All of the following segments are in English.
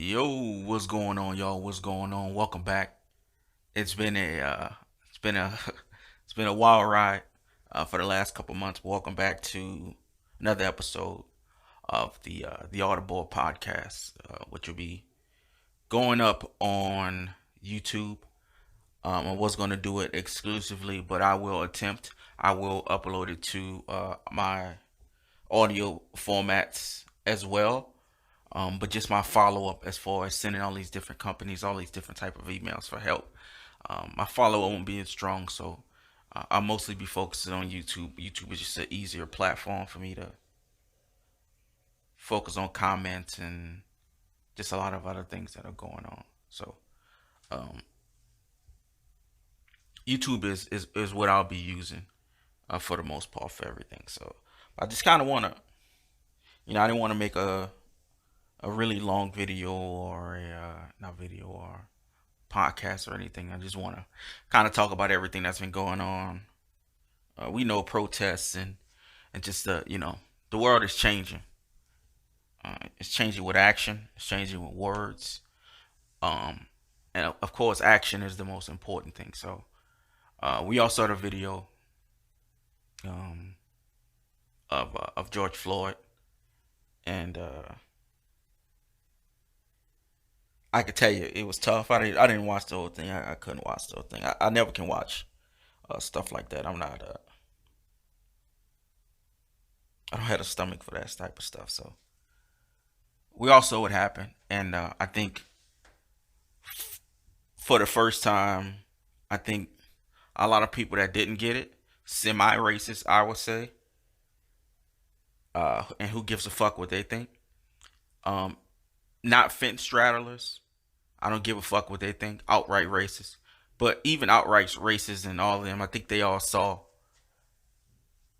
Yo, what's going on, y'all? What's going on? Welcome back. It's been it's been a, it's been a wild ride for the last couple months. Welcome back to another episode of the Audible podcast, which will be going up on YouTube. I was going to do it exclusively, but I will attempt. I will upload it to my audio formats as well. But just my follow up as far as sending all these different companies, all these different type of emails for help. My follow up won't be as strong, so I'll mostly be focusing on YouTube. YouTube is just an easier platform for me to focus on comments and just a lot of other things that are going on. So um, YouTube is what I'll be using for the most part for everything. So I just kind of want to, I didn't want to make a really long video or a not video or podcast or anything. I just want to kind of talk about everything that's been going on. We know protests and just the world is changing. It's changing with action. It's changing with words. Um, and of course, action is the most important thing. So we all saw the video um, of George Floyd, and I could tell you it was tough. I didn't watch the whole thing. I couldn't watch the whole thing. I never can watch stuff like that. I don't have a stomach for that type of stuff. So we all saw what happened, and I think for the first time, I think a lot of people that didn't get it, semi-racist, I would say, and who gives a fuck what they think. Um, Not fence straddlers. I don't give a fuck what they think. Outright racist, but even outright racist and all of them, I think they all saw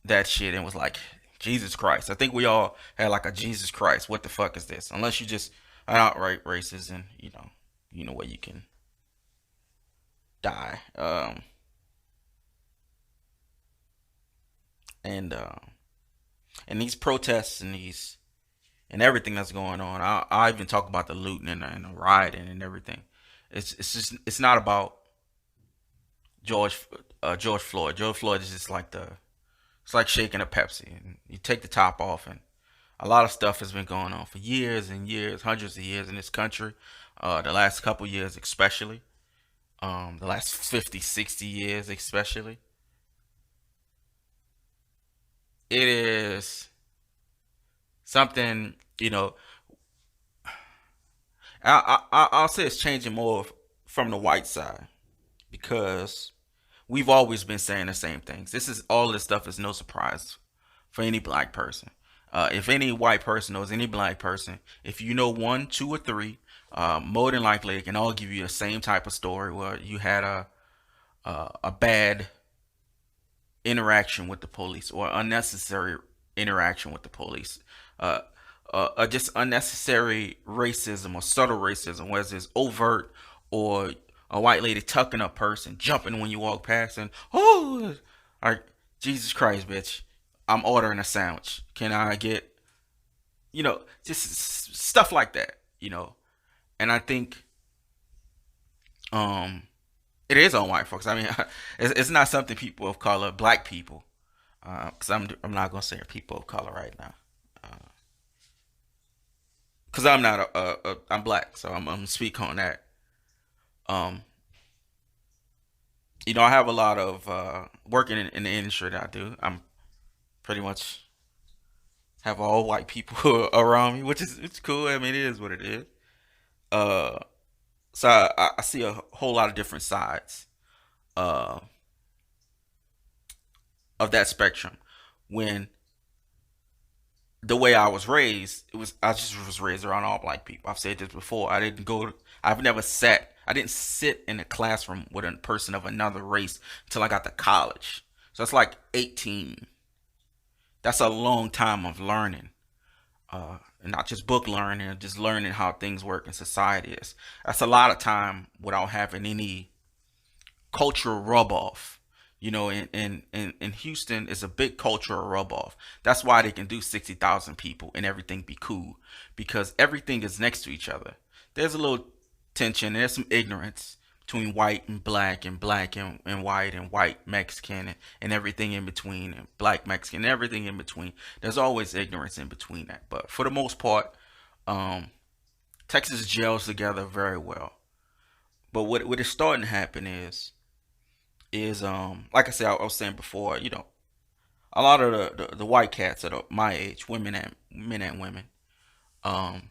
that shit and was like, Jesus Christ. I think we all had like a Jesus Christ. What the fuck is this? Unless you just an outright racist and you know where you can die. And and these protests and everything that's going on. I even talk about the looting and the rioting and everything. It's not about George George Floyd. George Floyd is just like it's like shaking a Pepsi. And you take the top off, and a lot of stuff has been going on for years and years, hundreds of years in this country. The last couple years, especially. The last 50, 60 years, especially. It is something, I'll say it's changing more from the white side because we've always been saying the same things. All this stuff is no surprise for any black person. If any white person knows any black person, if you know one, two, or three, more than likely they can all give you the same type of story where you had a bad interaction with the police or unnecessary interaction with the police. Uh, just unnecessary racism or subtle racism, whether it's overt or a white lady tucking a purse and jumping when you walk past and like Jesus Christ, bitch, I'm ordering a sandwich. Can I get just stuff like that, and I think um it is on white folks. I mean, it's not something people of color, black people, because I'm not gonna say people of color right now, because I'm not I'm black, so I'm gonna speak on that. Um, I have a lot of working in the industry that I do. I'm pretty much have all white people around me, which is it's cool. I mean, it is what it is. Uh, so I see a whole lot of different sides uh, of that spectrum. When the way I was raised, I just was raised around all black people. I've said this before. I've never sat. I didn't sit in a classroom with a person of another race until I got to college. So that's like 18. That's a long time of learning, and not just book learning, just learning how things work in society. That's a lot of time without having any cultural rub off. In Houston, it's a big cultural rub off. That's why they can do 60,000 people and everything be cool because everything is next to each other. there's a little tension. There's some ignorance between white and black and white Mexican and everything in between and black Mexican and everything in between. There's always ignorance in between that. But for the most part, um, Texas gels together very well. But what is starting to happen is like I said, I was saying before, a lot of the white cats that are my age, women and men and women, um,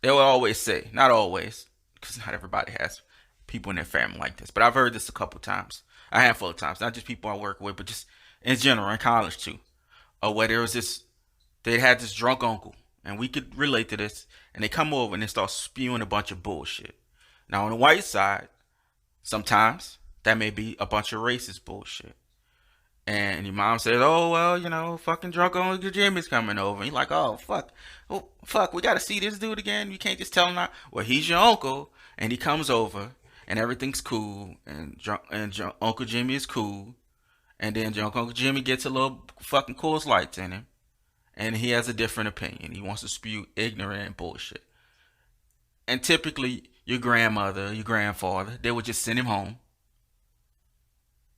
they will always say, not always, because not everybody has people in their family like this, but I've heard this a couple times, a handful of times, not just people I work with, but just in general in college too. Where there was this, they had this drunk uncle, and we could relate to this, and they come over and they start spewing a bunch of bullshit. Now on the white side, sometimes that may be a bunch of racist bullshit. And your mom says, "Oh well, fucking drunk Uncle Jimmy's coming over." And you're like, oh fuck, we gotta see this dude again. You can't just tell him not. Well, he's your uncle, and he comes over, and everything's cool, and Uncle Jimmy is cool, and then drunk Uncle Jimmy gets a little fucking Coors Lights in him, and he has a different opinion. He wants to spew ignorant bullshit, and typically your grandmother, your grandfather, they would just send him home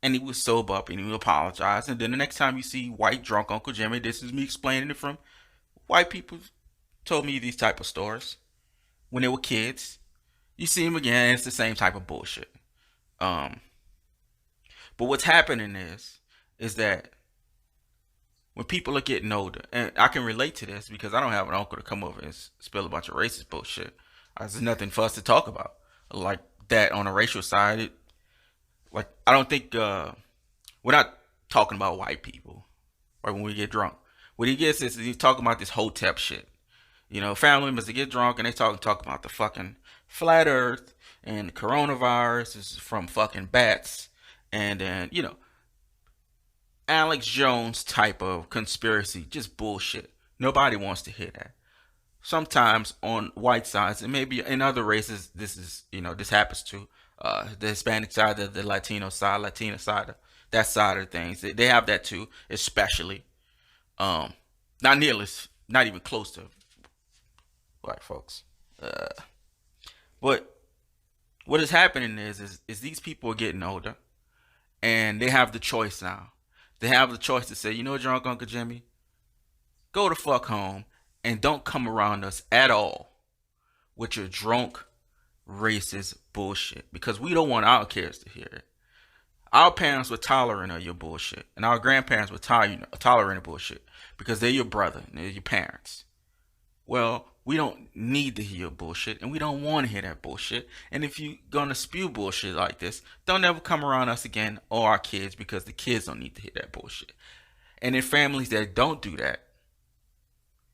and he would sober up and he would apologize. And then the next time you see white drunk Uncle Jimmy, this is me explaining it from white people told me these type of stories when they were kids. You see him again, it's the same type of bullshit. Um, but what's happening is that when people are getting older, and I can relate to this because I don't have an uncle to come over and spill a bunch of racist bullshit. There's nothing for us to talk about like that on a racial side. Like I don't think we're not talking about white people or when we get drunk. What he gets is he's talking about this hotep shit. Family members that get drunk and they talk about the fucking flat earth and coronavirus is from fucking bats and then, Alex Jones type of conspiracy, just bullshit. Nobody wants to hear that. Sometimes on white sides and maybe in other races this happens too. The Hispanic side, the Latino side, Latina side, that side of things. They have that too, especially. Um, Not nearly, not even close to white folks. Uh, but what is happening is these people are getting older, and they have the choice now. They have the choice to say, drunk Uncle Jimmy, go the fuck home and don't come around us at all with your drunk racist bullshit because we don't want our kids to hear it. Our parents were tolerant of your bullshit, and our grandparents were tolerant of bullshit because they're your brother and they're your parents. Well, we don't need to hear bullshit, and we don't want to hear that bullshit. And if you're gonna spew bullshit like this, don't ever come around us again or our kids because the kids don't need to hear that bullshit. And in families that don't do that,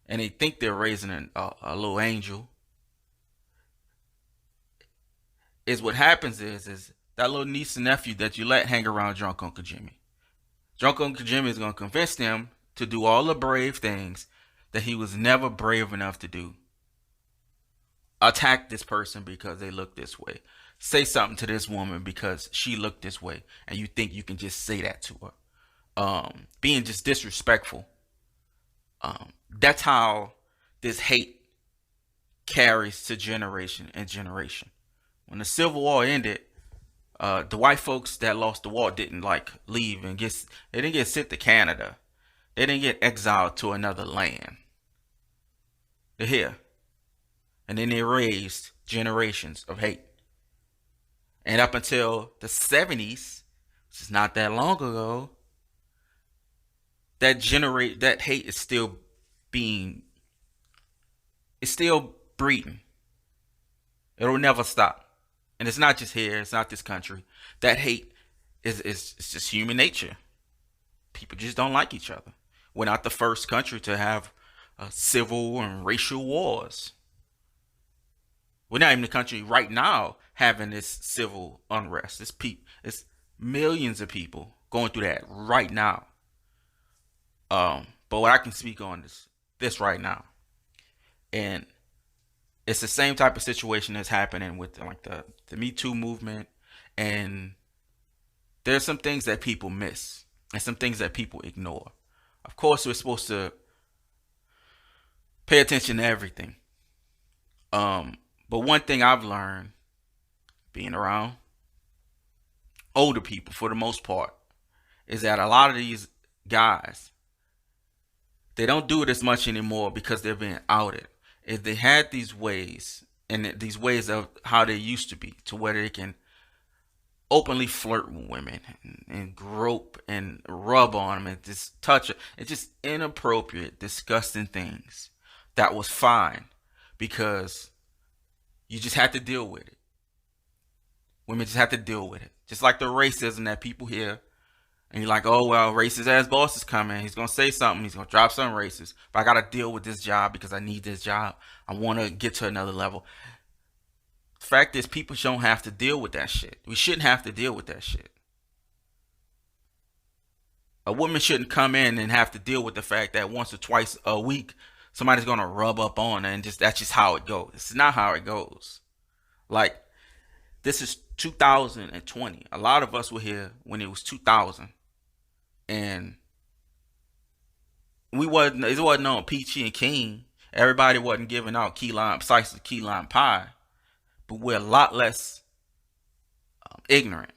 and they think they're raising a little angel, is what happens is that little niece and nephew that you let hang around drunk Uncle Jimmy. Drunk Uncle Jimmy is gonna convince them to do all the brave things that he was never brave enough to do. Attack this person because they look this way. Say something to this woman because she looked this way, and you think you can just say that to her. Being just disrespectful. That's how this hate carries to generation and generation. When the Civil War ended, the white folks that lost the war didn't leave and they didn't get sent to Canada. They didn't get exiled to another land. They're here. And then they raised generations of hate. And up until the 70s, which is not that long ago, that hate is still being it's still breeding. It'll never stop. And it's not just here, it's not this country. That hate is it's just human nature. People just don't like each other. We're not the first country to have civil and racial wars. We're not even the country right now having this civil unrest. It's millions of people going through that right now. But what I can speak on is this right now, and it's the same type of situation that's happening with the Me Too movement, and there's some things that people miss and some things that people ignore. Of course, we're supposed to pay attention to everything, But one thing I've learned being around older people for the most part is that a lot of these guys, they don't do it as much anymore because they're being outed. If they had these ways, and these ways of how they used to be, to where they can openly flirt with women and grope and rub on them and just touch it, it's just inappropriate, disgusting things, that was fine because you just had to deal with it. Women just have to deal with it. Just like the racism that people hear. And you're like, oh, well, racist ass boss is coming. He's going to say something. He's going to drop something racist. But I got to deal with this job because I need this job. I want to get to another level. The fact is, people don't have to deal with that shit. We shouldn't have to deal with that shit. A woman shouldn't come in and have to deal with the fact that once or twice a week, somebody's going to rub up on her and that's just how it goes. It's not how it goes. Like, this is 2020. A lot of us were here when it was 2000. And it wasn't on Peachy and King. Everybody wasn't giving out key lime pie. But we're a lot less ignorant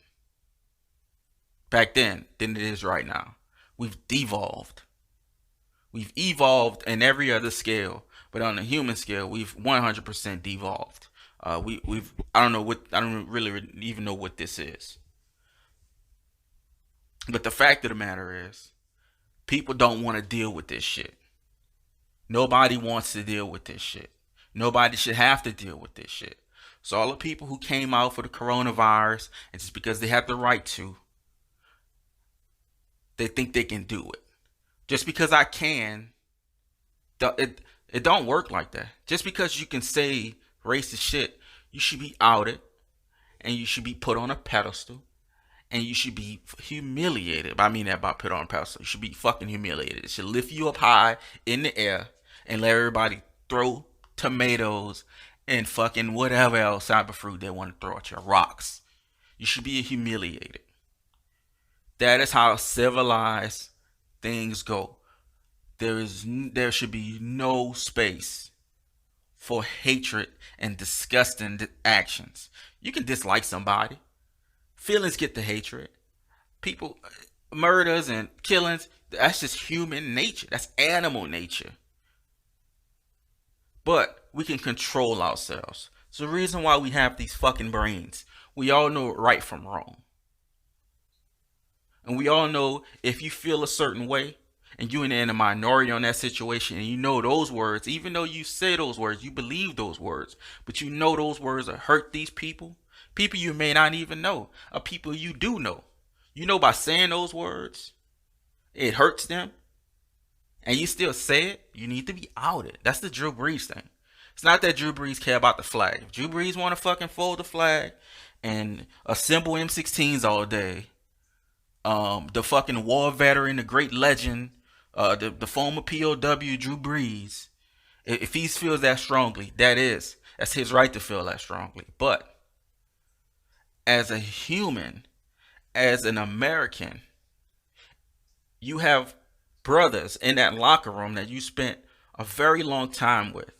back then than it is right now. We've devolved. We've evolved in every other scale, but on the human scale, we've 100% devolved. I don't really even know what this is. But the fact of the matter is, people don't want to deal with this shit. Nobody wants to deal with this shit. Nobody should have to deal with this shit. So all the people who came out for the coronavirus, and just because they have the right to, they think they can do it. Just because I can, it don't work like that. Just because you can say racist shit, you should be outed, and you should be put on a pedestal, and you should be humiliated. I mean that by put on a pedestal. You should be fucking humiliated. It should lift you up high in the air and let everybody throw tomatoes and fucking whatever else type of fruit they want to throw at you. Rocks. You should be humiliated. That is how civilized things go. There should be no space for hatred and disgusting actions. You can dislike somebody. Feelings get the hatred. People, murders and killings, that's just human nature. That's animal nature. But we can control ourselves. It's the reason why we have these fucking brains. We all know right from wrong. And we all know if you feel a certain way and you're in a minority on that situation and you know those words, even though you say those words, you believe those words, but you know those words will hurt these people you may not even know, or people you do know. You know by saying those words, it hurts them, and you still say it, you need to be outed. That's the Drew Brees thing. It's not that Drew Brees care about the flag. If Drew Brees want to fucking fold the flag and assemble M16s all day, the fucking war veteran, the great legend, the former POW Drew Brees, if he feels that strongly, that's his right to feel that strongly. But as a human, as an American, you have brothers in that locker room that you spent a very long time with,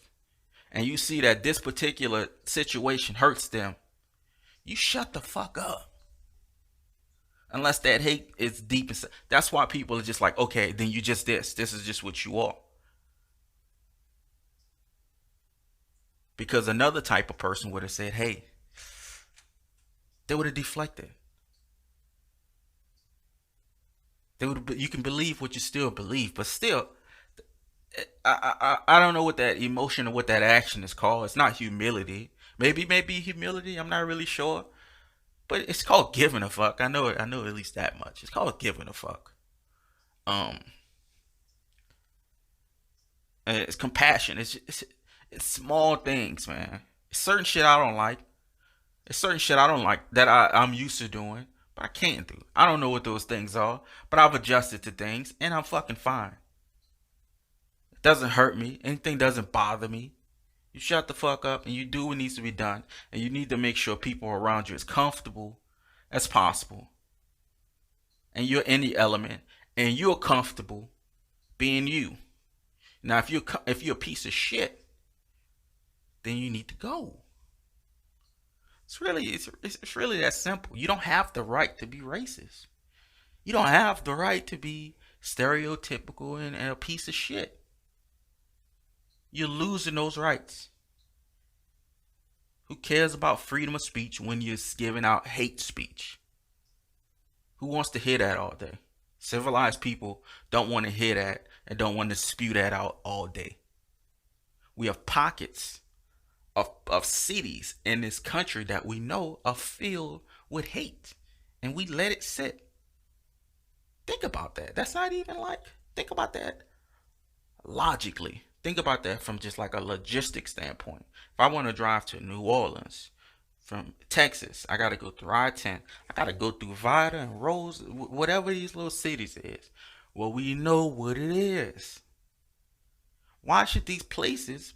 and you see that this particular situation hurts them, you shut the fuck up. Unless that hate is deep inside. That's why people are just like, okay, then you just this. This is just what you are. Because another type of person would have said, hey, they would have deflected. You can believe what you still believe, but still, I don't know what that emotion or what that action is called. It's not humility. Maybe humility. I'm not really sure. But it's called giving a fuck. I know at least that much. It's called giving a fuck. It's compassion. It's small things, man. It's certain shit I don't like. It's certain shit I don't like that I'm used to doing, but I can't do. I don't know what those things are, but I've adjusted to things, and I'm fucking fine. It doesn't hurt me. Anything doesn't bother me. You shut the fuck up and you do what needs to be done. And you need to make sure people around you as comfortable as possible. And you're in the element. And you're comfortable being you. Now, if you're a piece of shit, then you need to go. It's really that simple. You don't have the right to be racist. You don't have the right to be stereotypical and a piece of shit. You're losing those rights. Who cares about freedom of speech when you're giving out hate speech? Who wants to hear that all day? Civilized people don't want to hear that and don't want to spew that out all day. We have pockets of cities in this country that we know are filled with hate, and we let it sit. Think about that. That's not even like, think about that logically. Think about that from just like a logistic standpoint. If I want to drive to New Orleans from Texas, I got to go through I-10. I got to go through Vida and Rose, whatever these little cities is. Well, we know what it is. Why should these places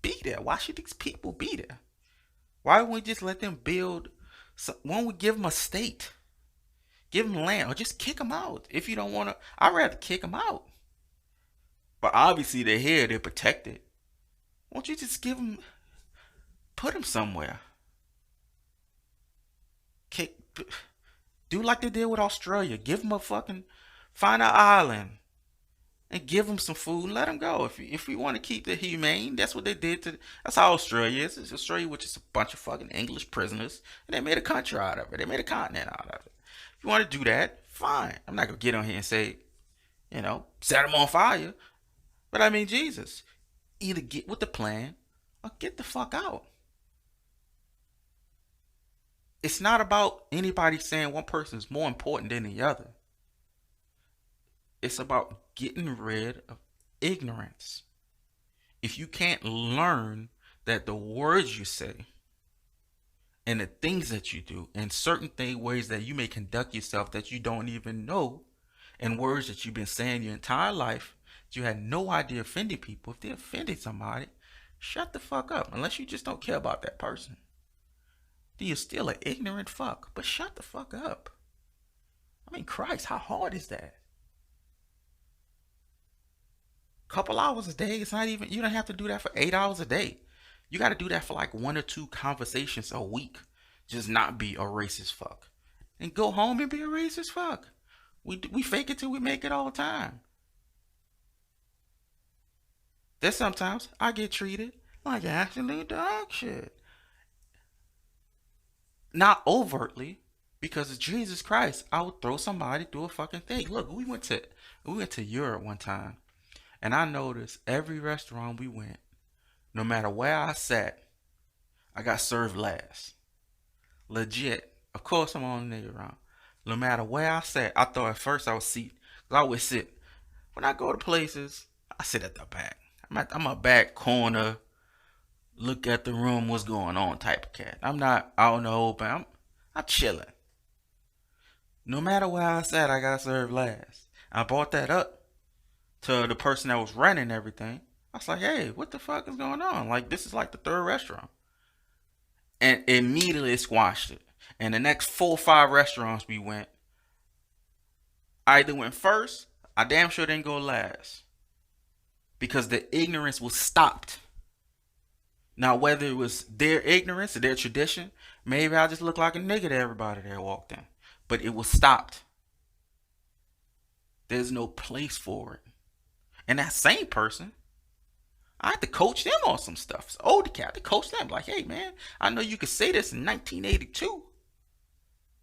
be there? Why should these people be there? Why don't we just let them build? Why don't we give them a state? Give them land or just kick them out if you don't want to. I'd rather kick them out. But obviously they're here, they're protected. Won't you just give them, put them somewhere? Kick, do like they did with Australia. Give them a fucking, find an island and give them some food and let them go. If we want to keep the humane, that's what they did to. That's how Australia is. It's Australia, which is a bunch of fucking English prisoners, and they made a country out of it. They made a continent out of it. If you want to do that, fine. I'm not gonna get on here and say, set them on fire. But I mean, Jesus, either get with the plan or get the fuck out. It's not about anybody saying one person is more important than the other. It's about getting rid of ignorance. If you can't learn that the words you say and the things that you do and certain ways that you may conduct yourself that you don't even know, and words that you've been saying your entire life, you had no idea offending people. If they offended somebody, shut the fuck up. Unless you just don't care about that person, then you're still an ignorant fuck. But shut the fuck up. I mean, Christ, how hard is that? Couple hours a day. It's not even, you don't have to do that for 8 hours a day. You got to do that for like 1 or 2 conversations a week. Just not be a racist fuck. And go home and be a racist fuck. We fake it till we make it all the time. There's sometimes I get treated like absolute dog shit. Not overtly, because of Jesus Christ, I would throw somebody through a fucking thing. Look, we went to Europe one time, and I noticed every restaurant we went, no matter where I sat, I got served last. Legit. Of course I'm on the nigga around. No matter where I sat, I thought at first I would sit. Cause I always sit. When I go to places, I sit at the back. I'm a back corner, look at the room, what's going on type of cat. I'm not out in the open. I'm chilling. No matter where I sat, I got served last. I brought that up to the person that was running everything. I was like, hey, what the fuck is going on? Like, this is like the 3rd restaurant. And immediately it squashed it. And the next 4 or 5 restaurants we went, I either went first, I damn sure didn't go last. Because the ignorance was stopped. Now, whether it was their ignorance or their tradition, maybe I just looked like a nigga to everybody that walked in. But it was stopped. There's no place for it. And that same person, I had to coach them on some stuff. It's older cat, I had to coach them. Like, hey, man, I know you could say this in 1982,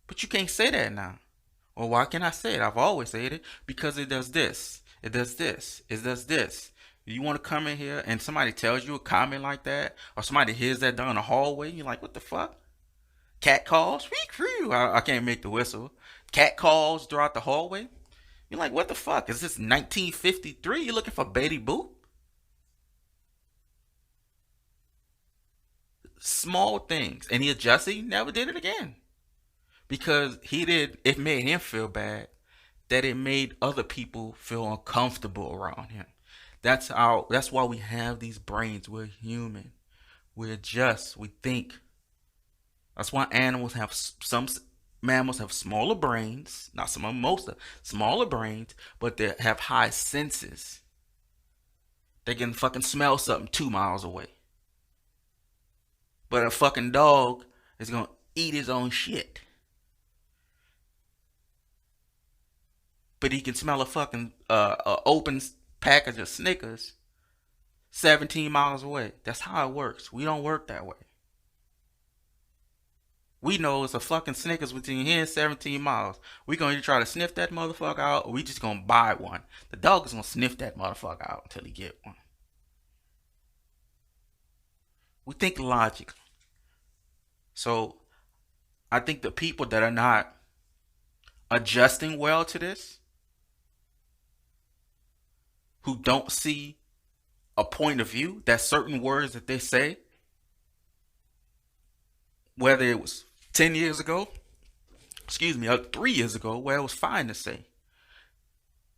but you can't say that now. Well, why can I say it? I've always said it because it does this. It does this. It does this. You want to come in here and somebody tells you a comment like that, or somebody hears that down the hallway, you're like, what the fuck? Cat calls? I can't make the whistle. Cat calls throughout the hallway. You're like, what the fuck? Is this 1953? You looking for Betty Boop? Small things. And he adjusted, he never did it again. Because it made him feel bad that it made other people feel uncomfortable around him. That's why we have these brains. We're human. We adjust. We think. That's why some mammals have smaller brains. Not some of them, most of smaller brains, but they have high senses. They can fucking smell something 2 miles away. But a fucking dog is gonna eat his own shit. But he can smell a fucking open package of Snickers 17 miles away. That's how it works. We don't work that way. We know it's a fucking Snickers between here and 17 miles. We gonna try to sniff that motherfucker out, or we just gonna buy one. The dog is gonna sniff that motherfucker out until he get one. We think logically. So I think the people that are not adjusting well to this, who don't see a point of view, that certain words that they say, whether it was 10 years ago, excuse me, 3 years ago, where it was fine to say,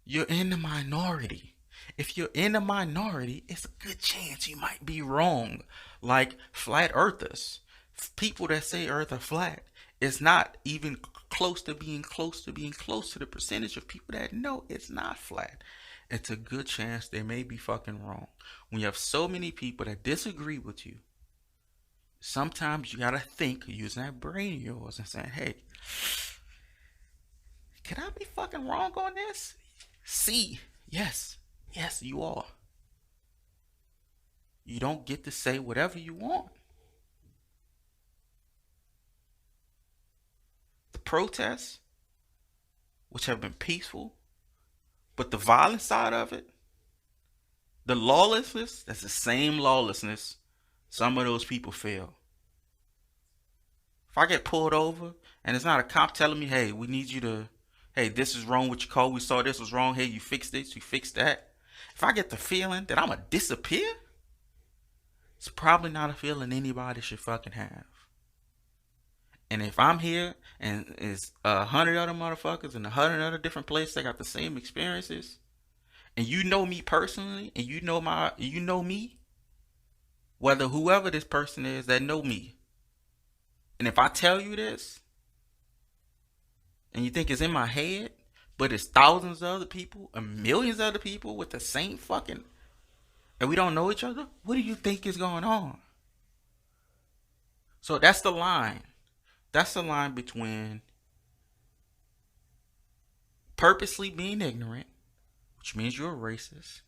you're in the minority. If you're in the minority, it's a good chance you might be wrong. Like flat earthers, people that say earth are flat, it's not even close to being close to being close to the percentage of people that know it's not flat. It's a good chance they may be fucking wrong. When you have so many people that disagree with you, sometimes you gotta think using that brain of yours and saying, hey, can I be fucking wrong on this? See, yes, yes, you are. You don't get to say whatever you want. The protests, which have been peaceful, but the violent side of it, the lawlessness, that's the same lawlessness some of those people feel. If I get pulled over and it's not a cop telling me, hey, we need you to, hey, this is wrong with your car. We saw this was wrong. Hey, you fix this, you fix that. If I get the feeling that I'm going to disappear, it's probably not a feeling anybody should fucking have. And if I'm here and it's 100 other motherfuckers in 100 other different places that got the same experiences, and you know me personally, and you know me, whether whoever this person is that know me, and if I tell you this, and you think it's in my head, but it's thousands of other people, and millions of other people with the same fucking, and we don't know each other, what do you think is going on? So that's the line. That's the line between purposely being ignorant, which means you're a racist,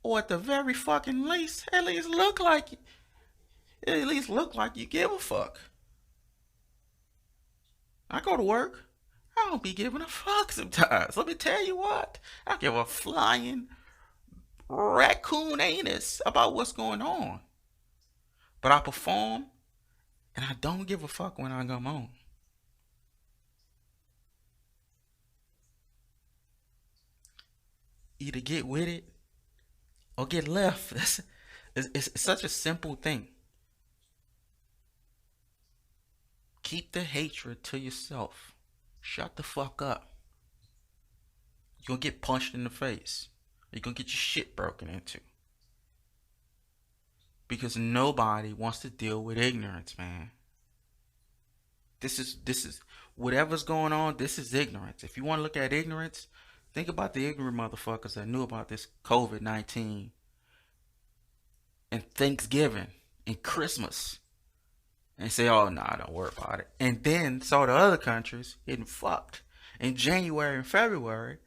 or at the very fucking least, at least look like you give a fuck. I go to work, I don't be giving a fuck sometimes. Let me tell you what, I give a flying raccoon anus about what's going on. But I perform, and I don't give a fuck when I come home. Either get with it or get left. It's such a simple thing. Keep the hatred to yourself. Shut the fuck up. You're gonna get punched in the face. You're gonna get your shit broken into. Because nobody wants to deal with ignorance, man. This is whatever's going on, this is ignorance. If you want to look at ignorance, think about the ignorant motherfuckers that knew about this COVID-19 and Thanksgiving and Christmas and say, oh, nah, don't worry about it. And then saw the other countries getting fucked. In January and February,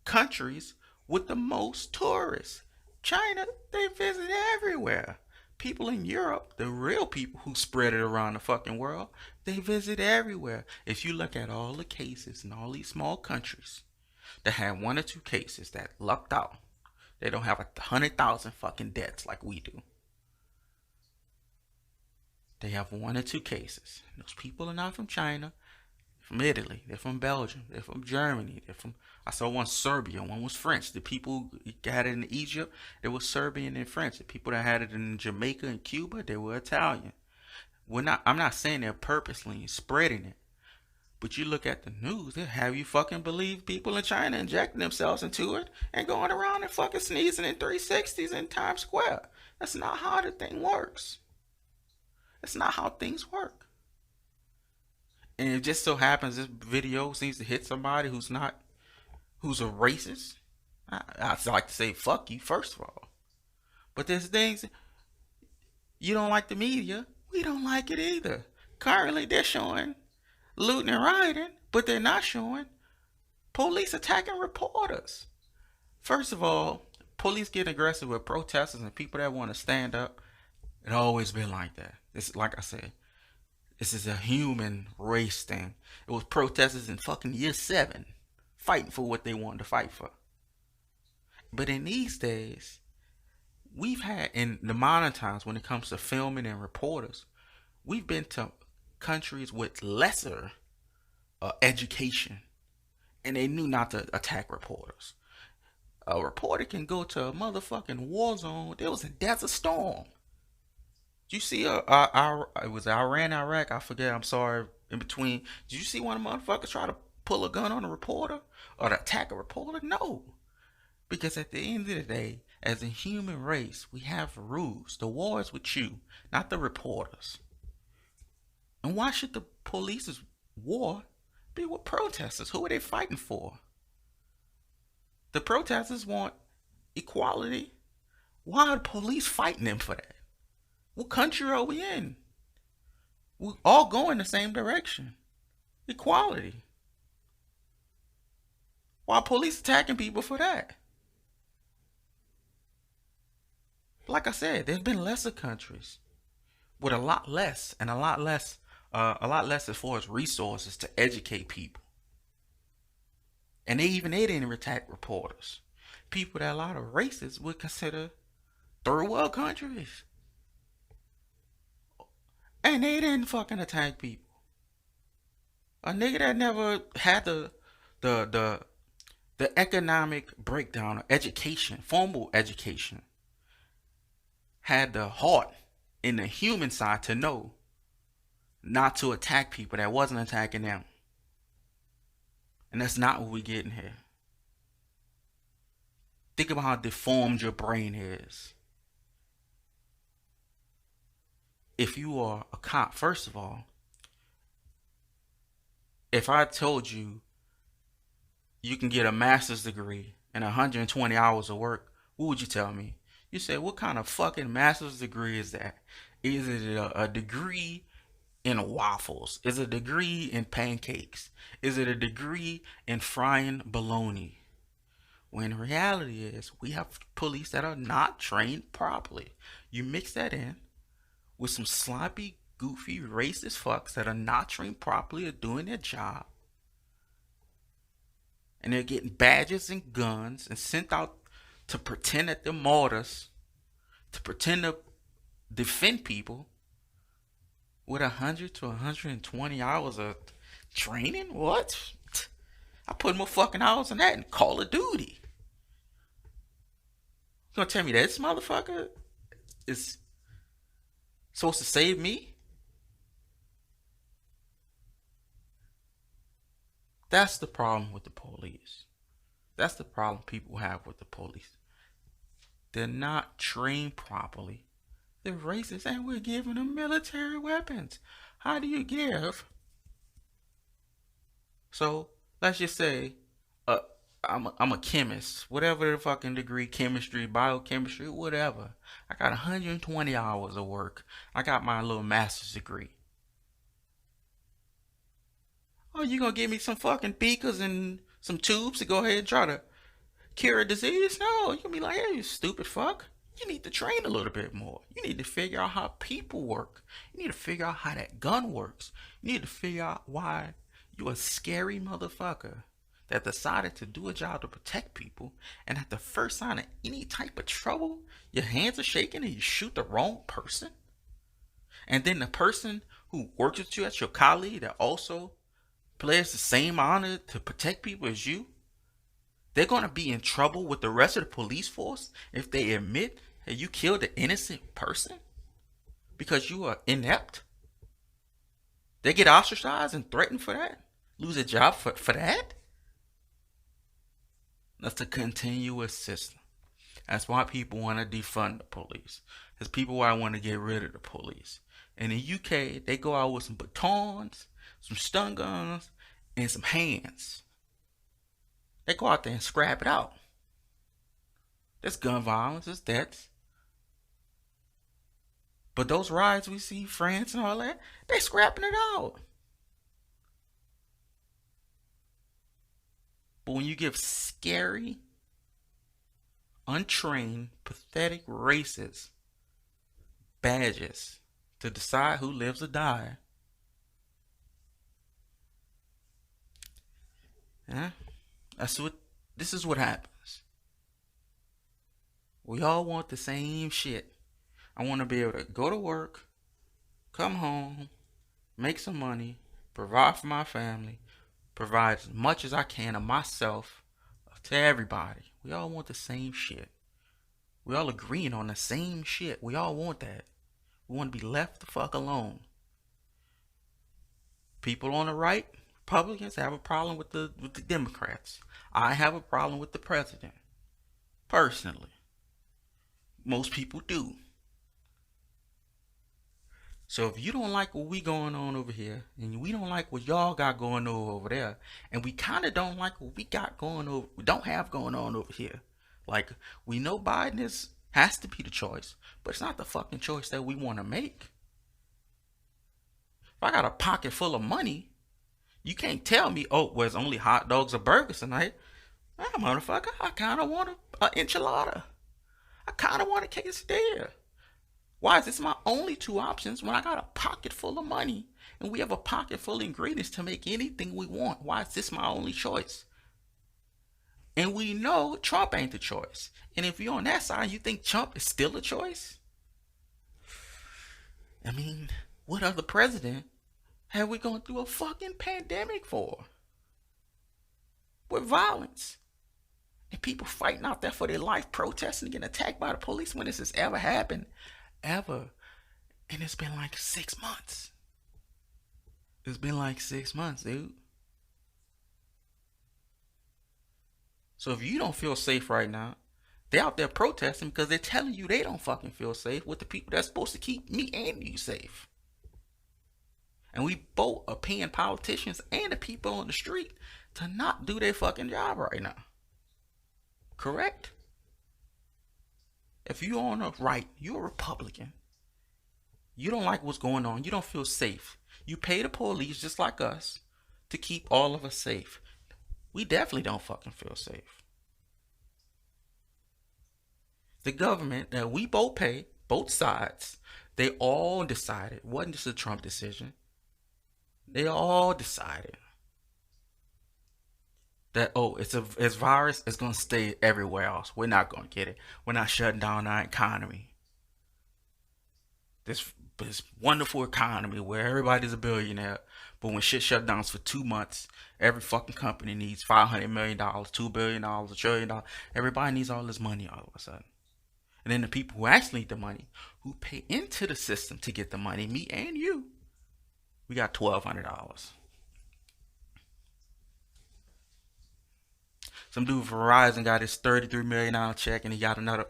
countries with the most tourists. China, they visit everywhere. People in Europe, the real people who spread it around the fucking world, they visit everywhere. If you look at all the cases in all these small countries that have 1 or 2 cases that lucked out, they don't have 100,000 fucking deaths like we do. They have 1 or 2 cases. Those people are not from China, from Italy, they're from Belgium, they're from Germany, they're from, I saw one Serbia, one was French. The people who had it in Egypt, they were Serbian and French. The people that had it in Jamaica and Cuba, they were Italian. I'm not saying they're purposely spreading it, but you look at the news, they have you fucking believe people in China injecting themselves into it and going around and fucking sneezing in 360s in Times Square. That's not how the thing works. That's not how things work. And it just so happens this video seems to hit somebody who's a racist. I like to say fuck you first of all. But there's things You don't like the media? We don't like it either. Currently, they're showing looting and rioting, but they're not showing police attacking reporters. First of all, police get aggressive with protesters and people that want to stand up. It always been like that. It's like I said, this is a human race thing. It was protesters in fucking year 7 fighting for what they wanted to fight for. But in these days, we've had in the modern times when it comes to filming and reporters, we've been to countries with lesser education, and they knew not to attack reporters. A reporter can go to a motherfucking war zone. There was a desert storm. Did you see it was Iran, Iraq? I forget. I'm sorry. In between, did you see one of the motherfuckers try to pull a gun on a reporter or to attack a reporter? No, because at the end of the day, as a human race, we have rules. The war is with you, not the reporters. And why should the police's war be with protesters? Who are they fighting for? The protesters want equality. Why are the police fighting them for that? What country are we in? We all go in the same direction. Equality. Why are police attacking people for that? Like I said, there's been lesser countries with a lot less and a lot less as far as resources to educate people. And they didn't attack reporters. People that a lot of racists would consider third world countries. And they didn't fucking attack people. A nigga that never had the the the economic breakdown of education, formal education, had the heart in the human side to know not to attack people that wasn't attacking them. And that's not what we getting here. Think about how deformed your brain is. If you are a cop, first of all, if I told you you can get a master's degree and 120 hours of work, what would you tell me? You say, what kind of fucking master's degree is that? Is it a degree in waffles? Is it a degree in pancakes? Is it a degree in frying bologna? When reality is, we have police that are not trained properly. You mix that in with some sloppy, goofy, racist fucks that are not trained properly or doing their job, and they're getting badges and guns and sent out to pretend that they're martyrs, to pretend to defend people with 100 to 120 hours of training? What? I put more fucking hours in that in Call of Duty. You gonna tell me this motherfucker is supposed to save me? That's the problem with the police. That's the problem people have with the police. They're not trained properly. They're racist, and we're giving them military weapons. How do you give? So let's just say, uh, I'm a chemist, whatever the fucking degree, chemistry, biochemistry, whatever. I got 120 hours of work. I got my little master's degree. Oh, you gonna give me some fucking beakers and some tubes to go ahead and try to cure a disease? No, you gonna be like, hey, you stupid fuck. You need to train a little bit more. You need to figure out how people work. You need to figure out how that gun works. You need to figure out why you a scary motherfucker that decided to do a job to protect people, and at the first sign of any type of trouble, your hands are shaking and you shoot the wrong person. And then the person who works with you as your colleague that also plays the same honor to protect people as you, they're going to be in trouble with the rest of the police force if they admit that you killed an innocent person because you are inept. They get ostracized and threatened for that? Lose a job for that? That's a continuous system. That's why people want to defund the police. There's people why want to get rid of the police. In the UK, they go out with some batons, some stun guns, and some hands. They go out there and scrap it out. There's gun violence, there's deaths. But those rides we see, France and all that, they scrapping it out. But when you give scary, untrained, pathetic racists badges to decide who lives or dies, yeah, that's what. This is what happens. We all want the same shit. I want to be able to go to work, come home, make some money, provide for my family, provide as much as I can of myself to everybody. We all want the same shit. We all agreeing on the same shit. We all want that. We want to be left the fuck alone. People on the right, Republicans, have a problem with the Democrats. I have a problem with the president. Personally. Most people do. So if you don't like what we going on over here, and we don't like what y'all got going on over there, and we kind of don't like what we got going over, we don't have going on over here. Like, we know Biden has to be the choice, but it's not the fucking choice that we want to make. If I got a pocket full of money, you can't tell me, oh, well, it's only hot dogs or burgers tonight. Ah, motherfucker, I kind of want an enchilada. I kind of want a quesadilla. Why is this my only two options when I got a pocket full of money and we have a pocket full of ingredients to make anything we want? Why is this my only choice? And we know Trump ain't the choice. And if you're on that side, you think Trump is still a choice? I mean, what other president have we gone through a fucking pandemic for? With violence. And people fighting out there for their life, protesting, getting attacked by the police when this has ever happened. Ever. And it's been like 6 months. It's been like 6 months, dude. So if you don't feel safe right now, they're out there protesting because they're telling you they don't fucking feel safe with the people that's supposed to keep me and you safe. And we both are paying politicians and the people on the street to not do their fucking job right now. Correct? If you're on the right, you're a Republican. You don't like what's going on. You don't feel safe. You pay the police just like us to keep all of us safe. We definitely don't fucking feel safe. The government that we both pay, both sides, they all decided. It wasn't just a Trump decision. They all decided that, oh, it's a virus, it's gonna stay everywhere else. We're not gonna get it. We're not shutting down our economy. This wonderful economy where everybody's a billionaire, but when shit shut down for 2 months, every fucking company needs $500 million, $2 billion, $1 trillion. Everybody needs all this money all of a sudden. And then the people who actually need the money, who pay into the system to get the money, me and you, we got $1,200. Some dude Verizon got his $33 million check and he got another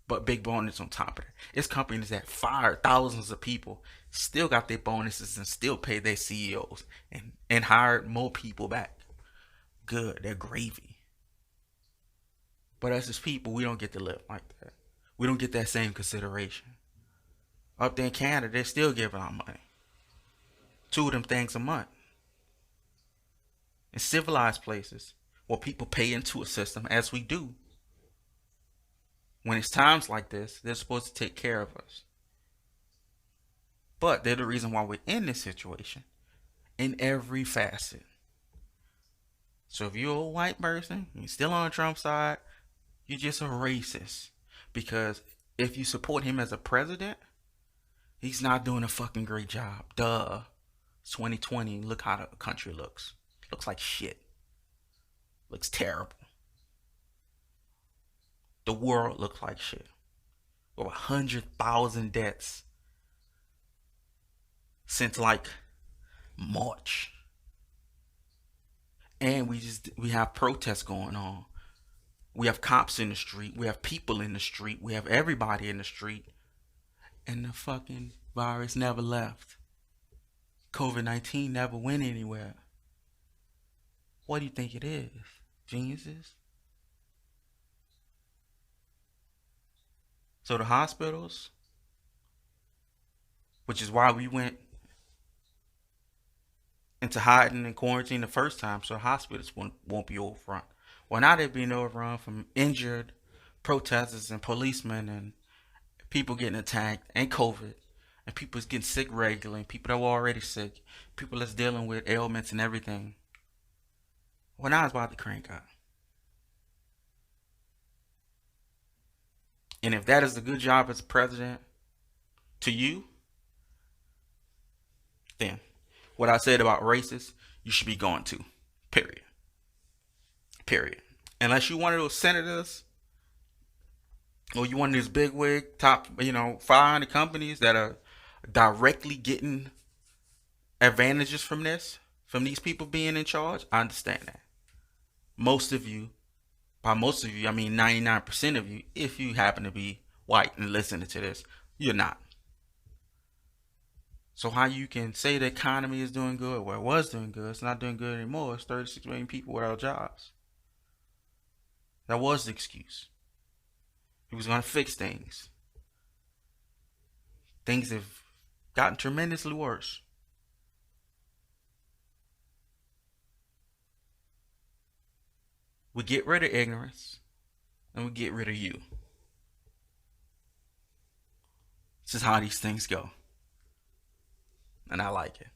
but big bonus on top of it. It's companies that fired thousands of people, still got their bonuses and still pay their CEOs and hired more people back. Good, they're gravy. But as just people, we don't get to live like that. We don't get that same consideration. Up there in Canada, they're still giving out money. 2 of them things a month. In civilized places, where people pay into a system as we do, when it's times like this, they're supposed to take care of us. But they're the reason why we're in this situation in every facet. So if you're a white person, you're still on Trump's side, you're just a racist. Because if you support him as a president, he's not doing a fucking great job. Duh. It's 2020. Look how the country looks. Looks like shit. Looks terrible. The world looks like shit. Over 100,000 deaths since like March. And we have protests going on. We have cops in the street. We have people in the street. We have everybody in the street. And the fucking virus never left. COVID-19 never went anywhere. What do you think it is? Geniuses? So the hospitals, which is why we went into hiding and quarantine the first time, so hospitals won't be overrun. Well, now they're being overrun from injured protesters and policemen and people getting attacked and COVID and people's getting sick regularly, people that were already sick, people that's dealing with ailments and everything. Well, now it's about to crank up. And if that is a good job as a president to you, then what I said about racists, you should be going to. Period. Period. Unless you one of those senators or you one of these big wig top, 500 companies that are directly getting advantages from this, from these people being in charge, I understand that. Most of you, by most of you, I mean 99% of you, if you happen to be white and listening to this, you're not. So how you can say the economy is doing good, well, it was doing good, it's not doing good anymore. It's 36 million people without jobs. That was the excuse. He was going to fix things. Things have gotten tremendously worse. We get rid of ignorance and we get rid of you. This is how these things go. And I like it.